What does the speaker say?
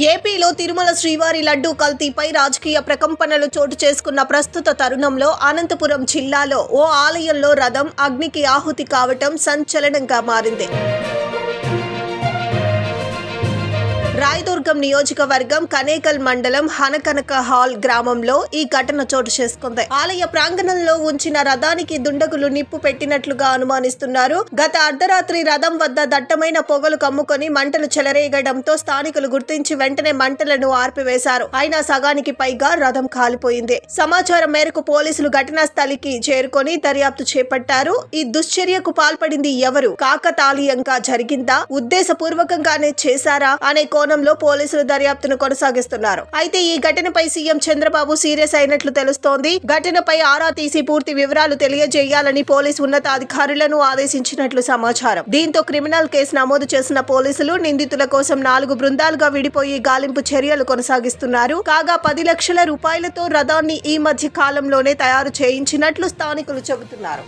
ఏపీలో తిరుమల శ్రీవారి లడ్డూ కల్తీపై రాజకీయ ప్రకంపనలు చోటు చేసుకున్న ప్రస్తుత తరుణంలో అనంతపురం జిల్లాలో ఓ ఆలయంలో రథం అగ్నికి ఆహుతి కావటం సంచలనంగా మారింది. రాయదుర్గం నియోజకవర్గం కనేకల్ మండలం హనకనక హాల్ గ్రామంలో ఈ ఘటన చోటు చేసుకుంది. ఆలయ ప్రాంగణంలో ఉంచిన రథానికి దుండగులు నిప్పు పెట్టినట్లుగా అనుమానిస్తున్నారు. గత అర్ధరాత్రి రథం వద్ద దట్టమైన పొగలు కమ్ముకొని మంటలు చెలరేగడంతో స్థానికులు గుర్తించి వెంటనే మంటలను ఆర్పివేశారు. అయినా సగానికి పైగా రథం కాలిపోయింది. సమాచారం మేరకు పోలీసులు ఘటనా స్థలికి చేరుకొని దర్యాప్తు చేపట్టారు. ఈ దుశ్చర్యకు పాల్పడింది ఎవరు? కాకతాళీయంగా జరిగిందా? ఉద్దేశపూర్వకంగానే చేశారా అనే కోణంలో పోలీసులు దర్యాప్తును కొనసాగిస్తున్నారు. అయితే ఈ ఘటనపై సీఎం చంద్రబాబు సీరియస్ అయినట్లు తెలుస్తోంది. ఘటనపై ఆరా తీసి పూర్తి వివరాలు తెలియజేయాలని పోలీసు ఉన్నతాధికారులను ఆదేశించినట్లు సమాచారం. దీంతో క్రిమినల్ కేసు నమోదు చేసిన పోలీసులు నిందితుల కోసం 4 బృందాలుగా విడిపోయి గాలింపు చర్యలు కొనసాగిస్తున్నారు. కాగా 10 లక్షల రూపాయలతో రథాన్ని ఈ మధ్య కాలంలోనే తయారు చేయించినట్లు స్థానికులు చెబుతున్నారు.